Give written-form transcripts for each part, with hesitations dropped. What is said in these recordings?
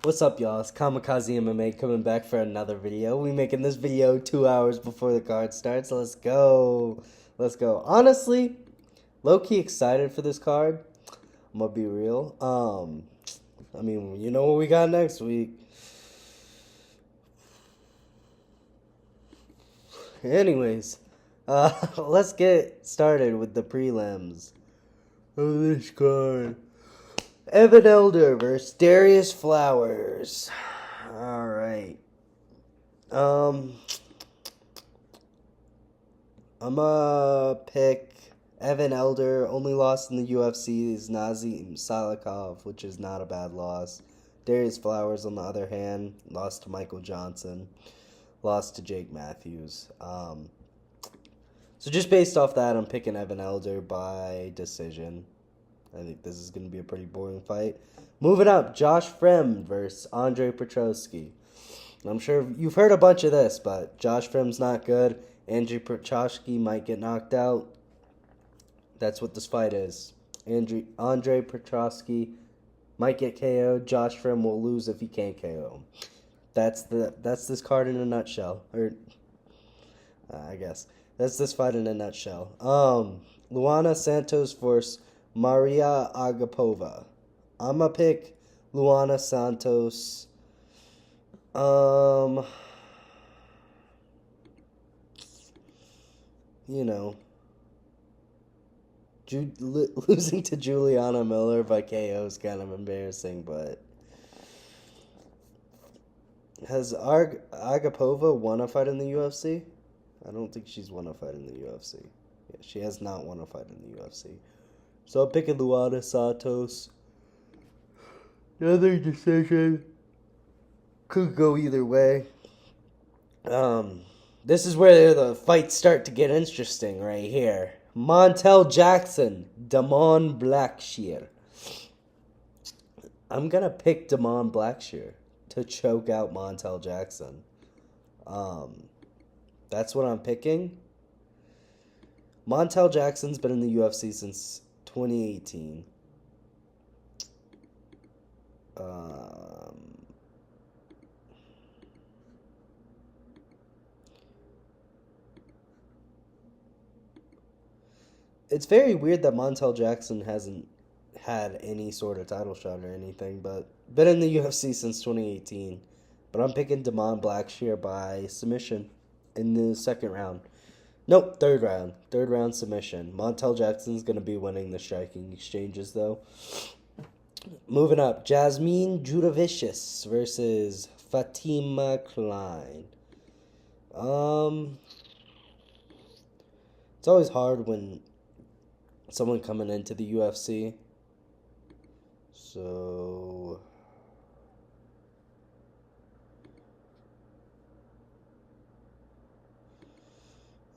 What's up, y'all? It's Kamikaze MMA coming back for another video. We making this video 2 hours before the card starts. Let's go. Let's go. Honestly, low-key excited for this card. I'm gonna be real. I mean, you know what we got next week. Anyways, let's get started with the prelims of this card. Evan Elder versus Darius Flowers. Alright. I'm gonna pick Evan Elder. Only loss in the UFC is Nazim Salikov, which is not a bad loss. Darius Flowers, on the other hand, lost to Michael Johnson. Lost to Jake Matthews. So just based off that, I'm picking Evan Elder by decision. I think this is going to be a pretty boring fight. Moving up, Josh Fremd versus Andre Petroski. I'm sure you've heard a bunch of this, but Josh Fremd's not good. Andre Petroski might get knocked out. That's what this fight is. Andre Petroski might get KO'd. Josh Fremd will lose if he can't KO him. That's this card in a nutshell. Or, I guess. That's this fight in a nutshell. Luana Santos versus Maria Agapova. I'm going to pick Luana Santos. You know, losing to Juliana Miller by KO is kind of embarrassing, but has Agapova won a fight in the UFC? I don't think she's won a fight in the UFC. Yeah, she has not won a fight in the UFC. So I'm picking Luana Santos. Another decision. Could go either way. This is where the fights start to get interesting right here. Montel Jackson, Damon Blackshear. I'm going to pick Damon Blackshear to choke out Montel Jackson. That's what I'm picking. Montel Jackson's been in the UFC since 2018. It's very weird that Montel Jackson hasn't had any sort of title shot or anything, but been in the UFC since 2018. But I'm picking Damon Blackshear by submission in the second round. Nope, third round. Third round submission. Montel Jackson's going to be winning the striking exchanges, though. Moving up, Jasmine Judavicius versus Fatima Klein. It's always hard when someone coming into the UFC. So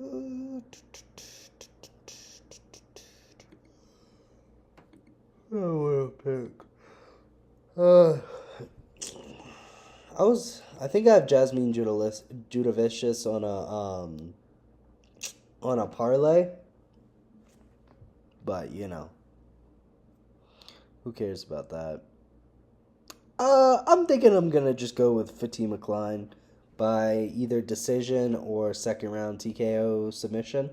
I want to pick. I think I have Jasmine Judavicius on a parlay, but you know, who cares about that? I'm thinking I'm gonna just go with Fatima Klein by either decision or second round TKO submission.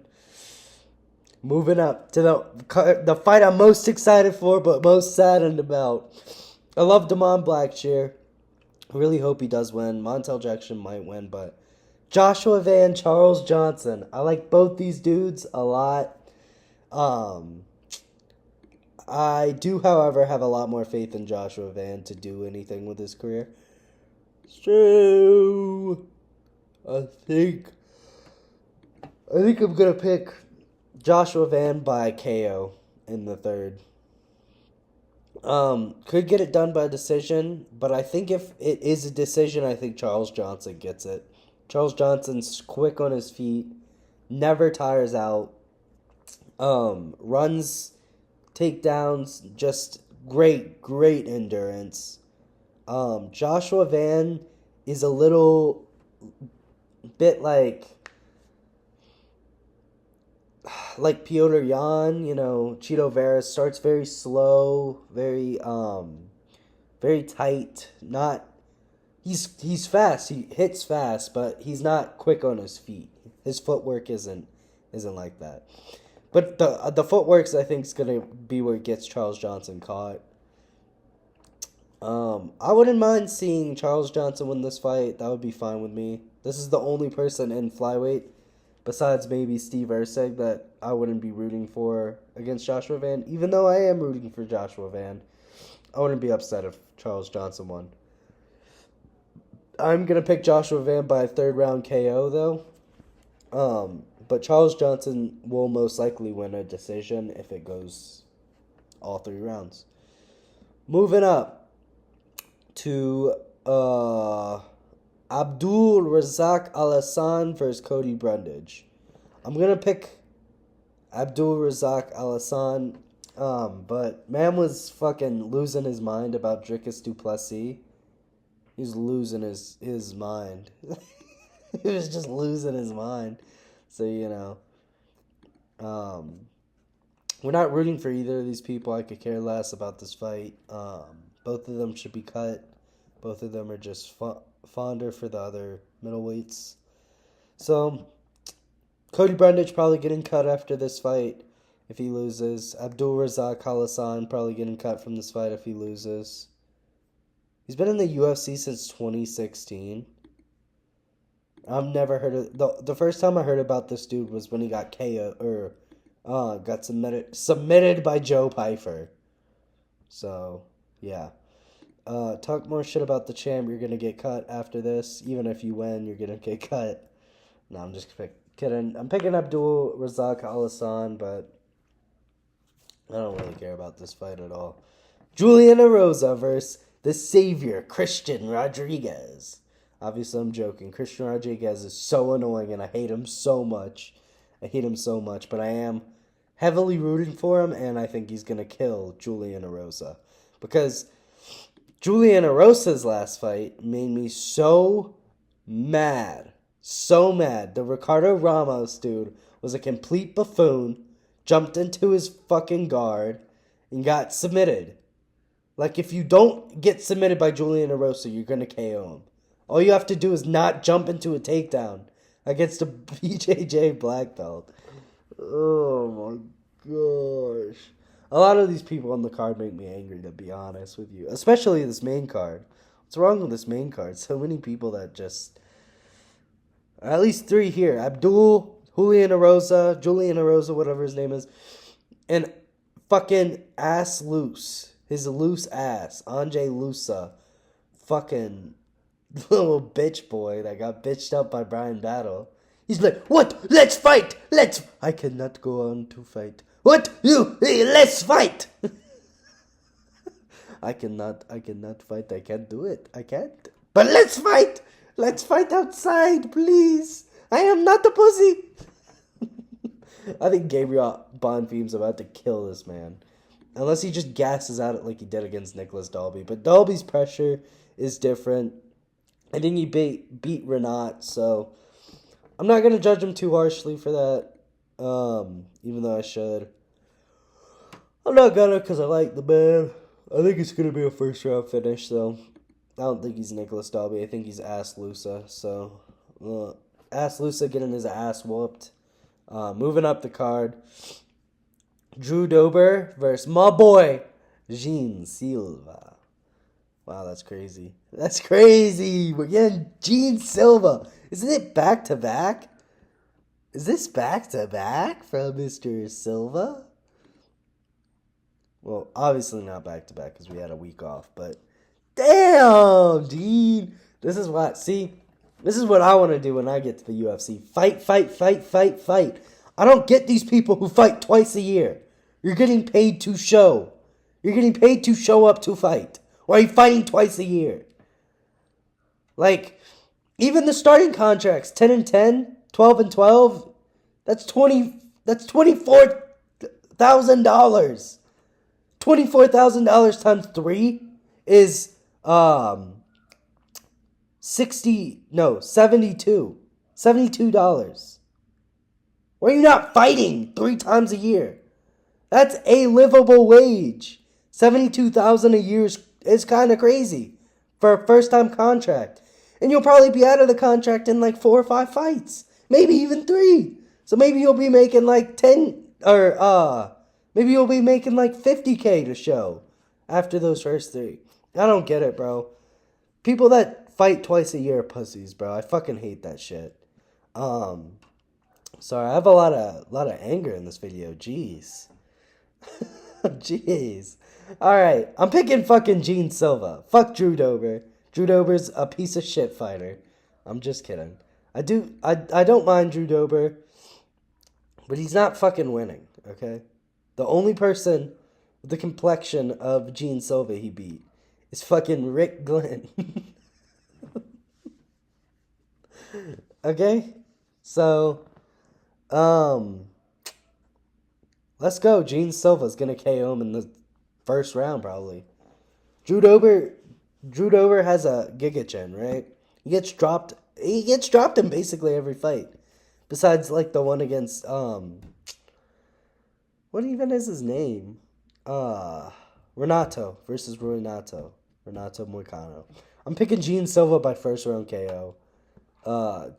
Moving up to the fight I'm most excited for, but most saddened about. I love Damon Blackshear. Really hope he does win. Montel Jackson might win, but Joshua Van, Charles Johnson. I like both these dudes a lot. I do, however, have a lot more faith in Joshua Van to do anything with his career. So I think I'm gonna pick Joshua Van by KO in the third. Could get it done by decision, but I think if it is a decision, I think Charles Johnson gets it. Charles Johnson's quick on his feet, never tires out, runs takedowns, just great endurance. Joshua Van is a little bit like Piotr Jan, you know, Cheeto Vera starts very slow, very Very tight. Not he's fast. He hits fast, but he's not quick on his feet. His footwork isn't like that. But the footwork I think is gonna be what gets Charles Johnson caught. I wouldn't mind seeing Charles Johnson win this fight. That would be fine with me. This is the only person in flyweight, besides maybe Steve Erceg, that I wouldn't be rooting for against Joshua Van. Even though I am rooting for Joshua Van, I wouldn't be upset if Charles Johnson won. I'm going to pick Joshua Van by a third round KO, though. But Charles Johnson will most likely win a decision if it goes all 3 rounds. Moving up to Abdul Razak Al-Hassan versus Cody Brundage. I'm going to pick Abdul Razak Al-Hassan, but man was fucking losing his mind about Dricus du Plessis. He's losing his mind. He was just losing his mind. So, we're not rooting for either of these people. I could care less about this fight. Both of them should be cut. Both of them are just fonder for the other middleweights. So, Cody Brundage probably getting cut after this fight if he loses. Abdul Razak Al-Hassan probably getting cut from this fight if he loses. He's been in the UFC since 2016. I've never heard of... The first time I heard about this dude was when he got KO, got submitted by Joe Pyfer. So, yeah. Talk more shit about the champ. You're going to get cut after this. Even if you win, you're going to get cut. No, I'm just kidding. I'm picking Abdul Razak Al-Hassan, but I don't really care about this fight at all. Julian Arosa versus the savior, Christian Rodriguez. Obviously, I'm joking. Christian Rodriguez is so annoying, and I hate him so much. But I am heavily rooting for him, and I think he's going to kill Julian Arosa. Because Julian Arosa's last fight made me so mad. So mad. The Ricardo Ramos dude was a complete buffoon, jumped into his fucking guard, and got submitted. Like, if you don't get submitted by Julian Arosa, you're going to KO him. All you have to do is not jump into a takedown against a BJJ black belt. Oh my gosh. A lot of these people on the card make me angry, to be honest with you. Especially this main card. What's wrong with this main card? So many people that just... At least 3 here. Abdul, Julian Arosa, whatever his name is. And fucking Ass Loose. His loose ass. Anjay Lusa. Fucking... little bitch boy that got bitched up by Brian Battle. He's like, what? Let's fight! I cannot go on to fight. What? Let's fight! I cannot fight. I can't do it. I can't. But let's fight! Let's fight outside, please. I am not a pussy. I think Gabriel Bonfim's about to kill this man. Unless he just gasses out like he did against Nicholas Dalby. But Dalby's pressure is different. I think he beat Renat, so I'm not going to judge him too harshly for that, even though I should. I'm not going to because I like the man. I think it's going to be a first-round finish, though. I don't think he's Nicholas Dalby. I think he's Ass Lusa, so Ass Lusa getting his ass whooped. Moving up the card, Drew Dober versus my boy, Jean Silva. Wow, that's crazy. That's crazy. We're getting Gene Silva. Isn't it back-to-back? Is this back-to-back from Mr. Silva? Well, obviously not back-to-back because we had a week off, but damn, Gene. This is what I want to do when I get to the UFC. Fight. I don't get these people who fight twice a year. You're getting paid to show. You're getting paid to show up to fight. Why are you fighting twice a year? Like, even the starting contracts, 10 and 10, 12 and 12, that's $24,000. $24,000 times 3 is $72. Why are you not fighting 3 times a year? That's a livable wage. $72,000 a year is is kind of crazy for a first-time contract. And you'll probably be out of the contract in like 4 or 5 fights. Maybe even 3. So maybe you'll be making like 10, or maybe you'll be making like 50K to show after those first 3. I don't get it, bro. People that fight twice a year are pussies, bro. I fucking hate that shit. Sorry, I have a lot of anger in this video. Jeez. Jeez. Alright, I'm picking fucking Gene Silva. Fuck Drew Dober. Drew Dober's a piece of shit fighter. I'm just kidding. I don't mind Drew Dober, but he's not fucking winning, okay? The only person with the complexion of Gene Silva he beat is fucking Rick Glenn. Okay? So, let's go. Gene Silva's gonna KO him in the first round, probably. Drew Dober has a Giga Chin, right? He gets dropped in basically every fight. Besides, like, the one against, what even is his name? Renato versus Renato Moicano. I'm picking Gene Silva by first round KO.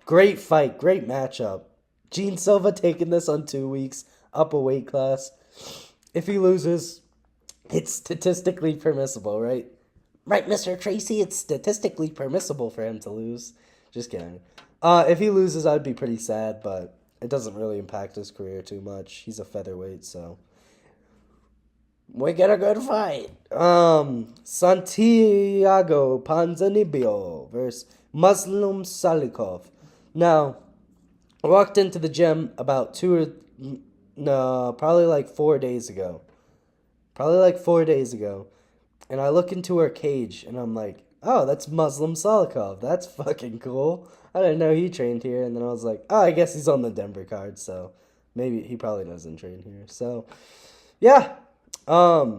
Great fight, great matchup. Gene Silva taking this on 2 weeks, up a weight class. If he loses, it's statistically permissible, right? Right, Mr. Tracy, it's statistically permissible for him to lose. Just kidding. If he loses, I'd be pretty sad, but it doesn't really impact his career too much. He's a featherweight, so we get a good fight. Santiago Ponzinibbio versus Muslim Salikov. Now, I walked into the gym about probably like 4 days ago. And I look into her cage, and I'm like, oh, that's Muslim Salikov. That's fucking cool. I didn't know he trained here. And then I was like, oh, I guess he's on the Denver card, so maybe he probably doesn't train here. So, yeah. I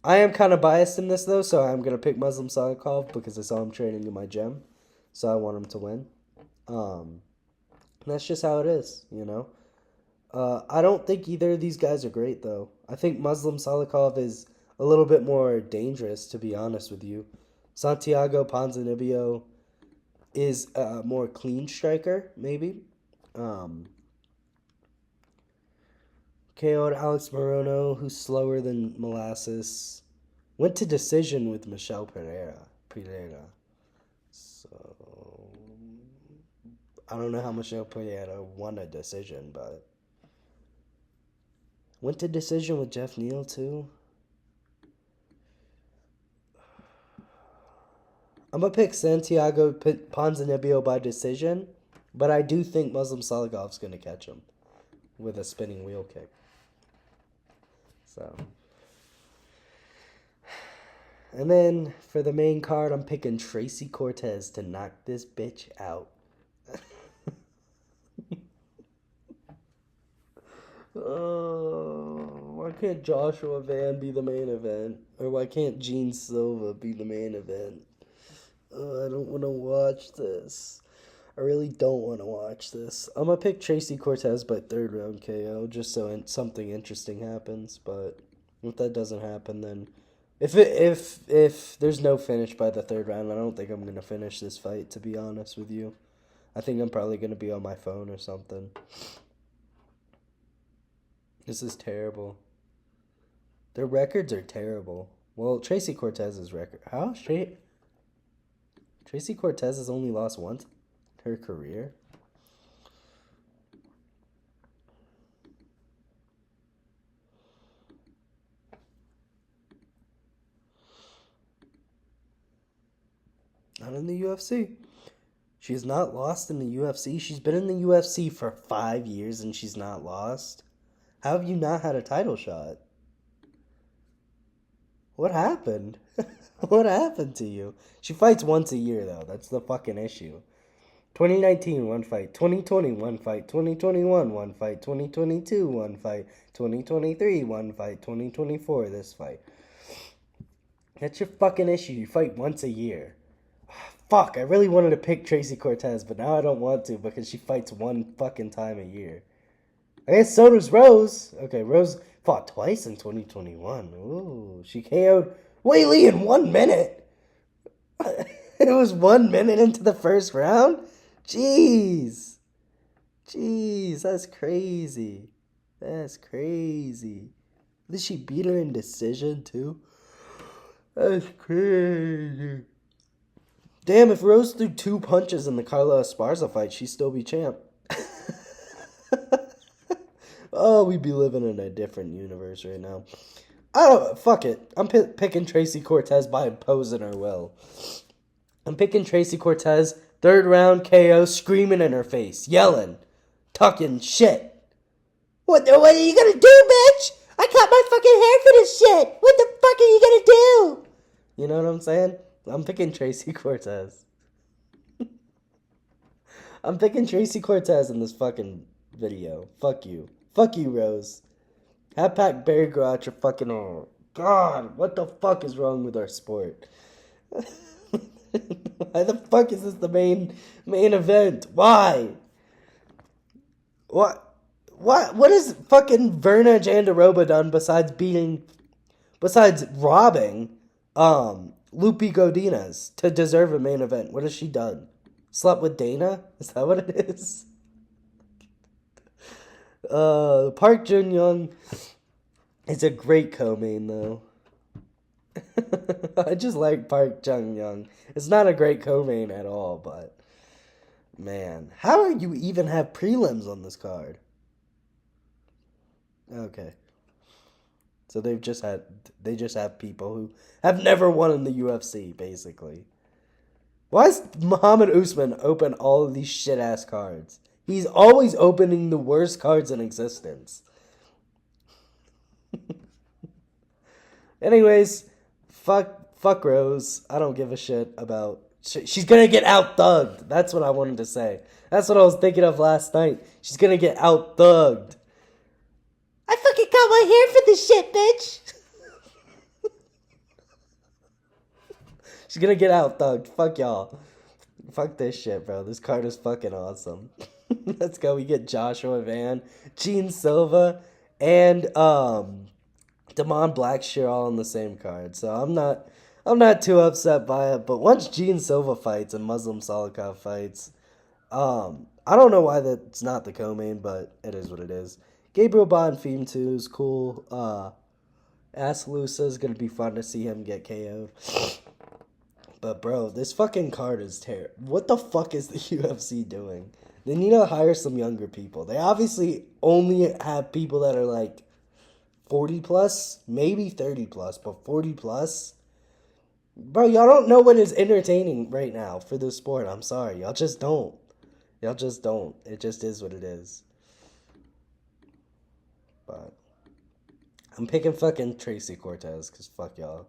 am kind of biased in this, though, so I'm going to pick Muslim Salikov because I saw him training in my gym. So I want him to win. That's just how it is, you know. I don't think either of these guys are great, though. I think Muslim Salikov is a little bit more dangerous, to be honest with you. Santiago Ponzinibbio is a more clean striker, maybe. KO'd Alex Morono, who's slower than molasses. Went to decision with Michel Pereira. So, I don't know how Michel Pereira won a decision, but went to decision with Jeff Neal, too. I'm going to pick Santiago Ponzinibbio by decision, but I do think Muslim Salikov's going to catch him with a spinning wheel kick. So, and then for the main card, I'm picking Tracy Cortez to knock this bitch out. Oh, why can't Joshua Van be the main event? Or why can't Gene Silva be the main event? I don't want to watch this. I really don't want to watch this. I'm going to pick Tracy Cortez by third round KO just so something interesting happens. But if that doesn't happen, then if there's no finish by the third round, I don't think I'm going to finish this fight, to be honest with you. I think I'm probably going to be on my phone or something. This is terrible. Their records are terrible. Well, Tracy Cortez's record. How straight? Tracy Cortez has only lost once in her career. Not in the UFC. She has not lost in the UFC. She's been in the UFC for 5 years and she's not lost. How have you not had a title shot? What happened? What happened to you? She fights once a year, though. That's the fucking issue. 2019, one fight. 2020, one fight. 2021, one fight. 2022, one fight. 2023, one fight. 2024, this fight. That's your fucking issue. You fight once a year. Fuck, I really wanted to pick Tracy Cortez, but now I don't want to because she fights one fucking time a year. I guess so does Rose. Okay, Rose fought twice in 2021. Ooh, she KO'd... Whaley in 1 minute. It was 1 minute into the first round? Jeez. Jeez, that's crazy. That's crazy. Did she beat her in decision, too? That's crazy. Damn, if Rose threw 2 punches in the Carla Esparza fight, she'd still be champ. Oh, we'd be living in a different universe right now. Fuck it. I'm picking Tracy Cortez by imposing her will. I'm picking Tracy Cortez, 3rd round KO, screaming in her face, yelling, talking shit. What are you gonna do, bitch? I cut my fucking hair for this shit. What the fuck are you gonna do? You know what I'm saying? I'm picking Tracy Cortez. I'm picking Tracy Cortez in this fucking video. Fuck you. Fuck you, Rose. Half-pack Barry grow out your fucking arm. God, what the fuck is wrong with our sport? Why the fuck is this the main event? Why? What has fucking Verna Jandaroba done besides robbing Lupi Godinez to deserve a main event? What has she done? Slept with Dana? Is that what it is? Park Jun-young is a great co-main, though. I just like Park Jun-young. It's not a great co-main at all, but man, how do you even have prelims on this card? Okay. So they just have people who have never won in the UFC, basically. Why is Muhammad Usman open all of these shit-ass cards? He's always opening the worst cards in existence. Anyways, fuck Rose. I don't give a shit about... She's gonna get out-thugged. That's what I wanted to say. That's what I was thinking of last night. She's gonna get out-thugged. I fucking got my hair for this shit, bitch. She's gonna get out-thugged. Fuck y'all. Fuck this shit, bro. This card is fucking awesome. Let's go. We get Joshua Van, Gene Silva, and Damon Blackshear all on the same card. So I'm not too upset by it. But once Gene Silva fights and Muslim Salikov fights, I don't know why that's not the co-main, but it is what it is. Gabriel Bonfim too is cool. Aslusa is gonna be fun to see him get KO'd. But bro, this fucking card is terrible. What the fuck is the UFC doing? They need to hire some younger people. They obviously only have people that are like 40 plus, maybe 30 plus, but 40 plus. Bro, y'all don't know what is entertaining right now for this sport. I'm sorry. Y'all just don't. Y'all just don't. It just is what it is. But I'm picking fucking Tracy Cortez because fuck y'all.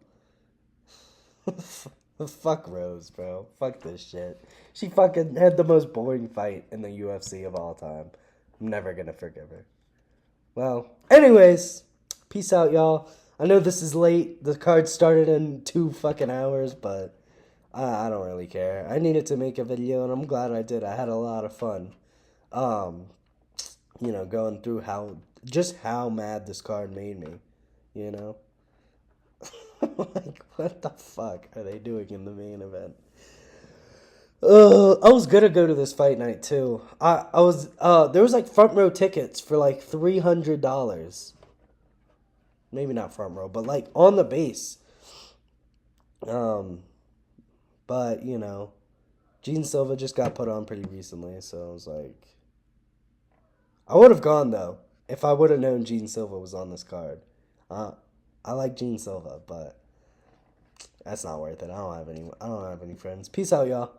Fuck Rose, bro. Fuck this shit. She fucking had the most boring fight in the UFC of all time. I'm never gonna forgive her. Well, anyways, peace out, y'all. I know this is late. The card started in 2 fucking hours, but I don't really care. I needed to make a video, and I'm glad I did. I had a lot of fun. Going through how mad this card made me, you know? Like, what the fuck are they doing in the main event? I was gonna go to this fight night too. There was like front row tickets for like $300. Maybe not front row, but like on the base. But Gene Silva just got put on pretty recently, so I was like, I would have gone though if I would have known Gene Silva was on this card. I like Gene Silva, but that's not worth it. I don't have any friends. Peace out, y'all.